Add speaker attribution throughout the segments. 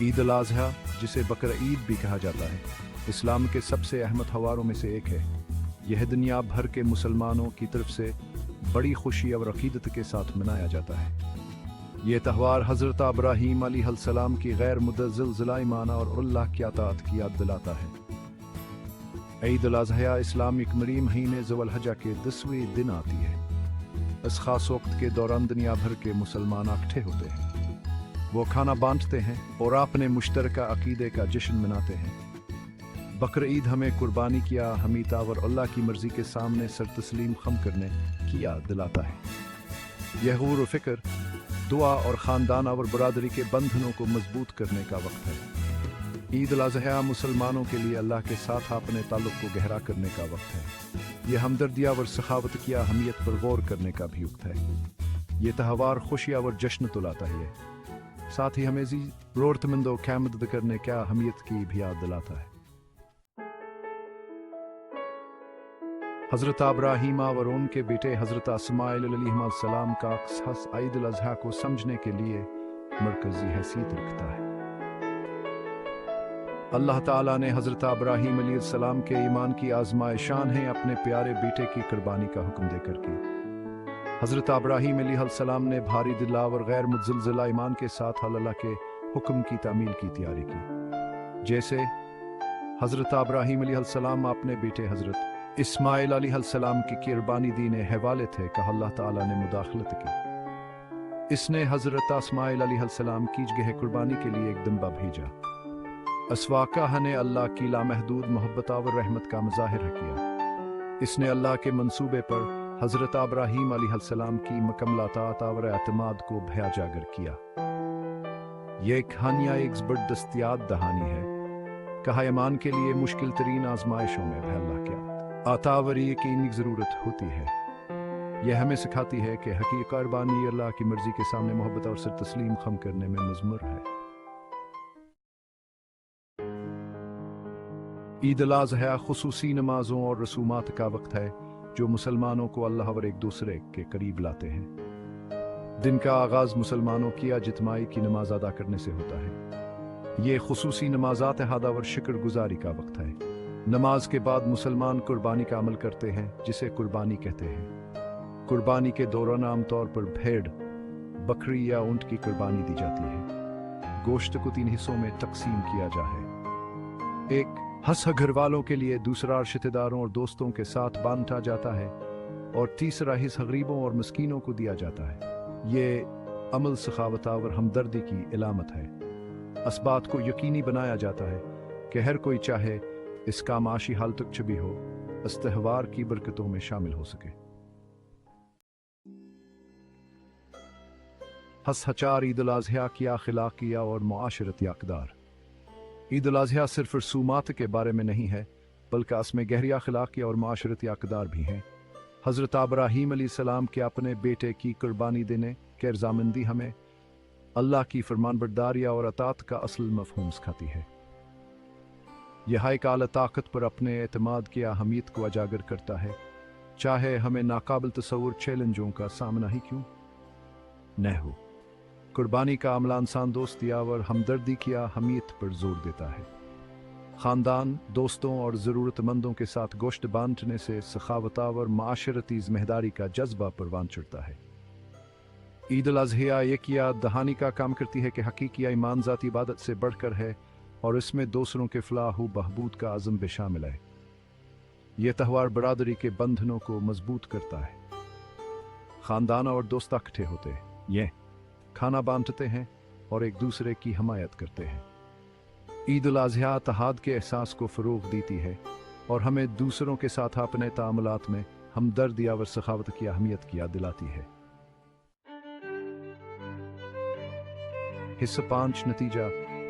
Speaker 1: عید الاضحیٰ، جسے بقر عید بھی کہا جاتا ہے، اسلام کے سب سے اہم تہواروں میں سے ایک ہے۔ یہ دنیا بھر کے مسلمانوں کی طرف سے بڑی خوشی اور عقیدت کے ساتھ منایا جاتا ہے۔ یہ تہوار حضرت ابراہیم علیہ السلام کی غیر متزلزلہ ایمان اور اللہ کی اطاعت کی یاد دلاتا ہے۔ عید الاضحیٰ اسلامی قمری مہینے ذو الحجہ کے 10ویں دن آتی ہے۔ اس خاص وقت کے دوران دنیا بھر کے مسلمان اکٹھے ہوتے ہیں، وہ کھانا بانٹتے ہیں اور اپنے مشترکہ عقیدے کا جشن مناتے ہیں۔ بقر عید ہمیں قربانی کیا حمیدہ اور اللہ کی مرضی کے سامنے سر تسلیم خم کرنے کی یاد دلاتا ہے۔ یہ غور و فکر، دعا اور خاندان اور برادری کے بندھنوں کو مضبوط کرنے کا وقت ہے۔ عید الاضحیٰ مسلمانوں کے لیے اللہ کے ساتھ اپنے تعلق کو گہرا کرنے کا وقت ہے۔ یہ ہمدردیاں اور سخاوت کی اہمیت پر غور کرنے کا بھی وقت ہے۔ یہ تہوار خوشیاں اور جشن تو لاتا ہے، ساتھ ہی ہمیں ضرورت مندوں کی مدد کرنے کی اہمیت کی بھی یاد دلاتا ہے۔ حضرت ابراہیم اور ان کے بیٹے حضرت اسماعیل علیہ السلام کا قصص عید الاضحیٰ کو سمجھنے کے لیے مرکزی حیثیت رکھتا ہے۔ اللہ تعالیٰ نے حضرت ابراہیم علیہ السلام کے ایمان کی آزمائشان ہیں اپنے پیارے بیٹے کی قربانی کا حکم دے کر کے۔ حضرت ابراہیم علیہ السلام نے بھاری دل اور غیر متزلزلہ ایمان کے ساتھ اللہ کے حکم کی تعمیل کی تیاری کی۔ جیسے حضرت ابراہیم علیہ السلام اپنے بیٹے حضرت اسماعیل علیہ السلام کی قربانی دینے حوالے تھے کہ اللہ تعالیٰ نے مداخلت کی۔ اس نے حضرت اسماعیل علیہ السلام کی جگہ قربانی کے لیے ایک دمبا بھیجا۔ اس واقعہ نے اللہ کی لامحدود محبت اور رحمت کا مظاہرہ کیا۔ اس نے اللہ کے منصوبے پر حضرت ابراہیم علیہ السلام کی مکمل اطاعت اور اعتماد کو بھیا جاگر کیا۔ یہ کہانیاں ایک زبردست یاد دہانی ہے کہ ایمان کے لیے مشکل ترین آزمائشوں میں بھی اللہ کی عطاوری کی ضرورت ہوتی ہے۔ یہ ہمیں سکھاتی ہے کہ حقیقی قربانی اللہ کی مرضی کے سامنے محبت اور سر تسلیم خم کرنے میں مضمر ہے۔ عید الاضحیٰ خصوصی نمازوں اور رسومات کا وقت ہے جو مسلمانوں کو اللہ اور ایک دوسرے کے قریب لاتے ہیں۔ دن کا آغاز مسلمانوں کی اجتماعی کی نماز ادا کرنے سے ہوتا ہے۔ یہ خصوصی نمازات احادہ اور شکر گزاری کا وقت ہے۔ نماز کے بعد مسلمان قربانی کا عمل کرتے ہیں، جسے قربانی کہتے ہیں۔ قربانی کے دوران عام طور پر بھیڑ، بکری یا اونٹ کی قربانی دی جاتی ہے۔ گوشت کو 3 حصوں میں تقسیم کیا جائے۔ ایک حصہ گھر والوں کے لیے، دوسرا رشتہ داروں اور دوستوں کے ساتھ بانٹا جاتا ہے، اور تیسرا حصہ غریبوں اور مسکینوں کو دیا جاتا ہے۔ یہ عمل سخاوت اور ہمدردی کی علامت ہے۔ اس بات کو یقینی بنایا جاتا ہے کہ ہر کوئی چاہے اس کا معاشی حال تک بھی ہو، اس تہوار کی برکتوں میں شامل ہو سکے۔ ہچار عید الاضحیٰ کی اخلاقیہ اور معاشرتی اقدار۔ عید الاضحیٰ صرف رسومات کے بارے میں نہیں ہے، بلکہ اس میں گہری اخلاقی اور معاشرتی اقدار بھی ہیں۔ حضرت ابراہیم علیہ السلام کے اپنے بیٹے کی قربانی دینے کی رضامندی ہمیں اللہ کی فرمان برداری اور اطاعت کا اصل مفہوم سکھاتی ہے۔ یہ حق اعلیٰ طاقت پر اپنے اعتماد کی اہمیت کو اجاگر کرتا ہے، چاہے ہمیں ناقابل تصور چیلنجوں کا سامنا ہی کیوں نہ ہو۔ قربانی کا عمل انسان دوستی اور ہمدردی کی اہمیت پر زور دیتا ہے۔ خاندان، دوستوں اور ضرورت مندوں کے ساتھ گوشت بانٹنے سے سخاوت اور معاشرتی ذمہ داری کا جذبہ پروان چڑھتا ہے۔ عید الاضحیٰ ایک یاد دہانی کا کام کرتی ہے کہ حقیقی ایمان ذاتی عبادت سے بڑھ کر ہے، اور اس میں دوسروں کے فلاح و بہبود کا عزم بھی شامل ہے۔ یہ تہوار برادری کے بندھنوں کو مضبوط کرتا ہے۔ خاندان اور دوست اکٹھے ہوتے ہیں، یہ کھانا بانٹتے ہیں اور ایک دوسرے کی حمایت کرتے ہیں۔ عید الاضحیٰ اتحاد کے احساس کو فروغ دیتی ہے اور ہمیں دوسروں کے ساتھ اپنے تعاملات میں ہمدردی اور سخاوت کی اہمیت کی یاد دلاتی ہے۔ حصہ 5 نتیجہ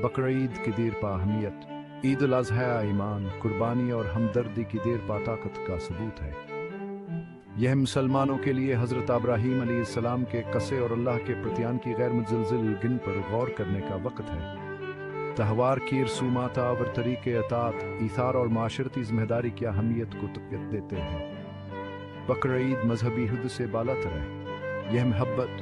Speaker 1: بقر عید کی دیر پا اہمیت۔ عید الاضحیٰ ایمان، قربانی اور ہمدردی کی دیر پا طاقت کا ثبوت ہے۔ یہ مسلمانوں کے لیے حضرت ابراہیم علیہ السلام کے قصے اور اللہ کے پرتیان کی غیر متزلزل گن پر غور کرنے کا وقت ہے۔ تہوار کی رسومات اور طریقے اطاعت، ایثار اور معاشرتی ذمہ داری کی اہمیت کو تقویت دیتے ہیں۔ بقر عید مذہبی حد سے بالاتر ہے۔ یہ محبت،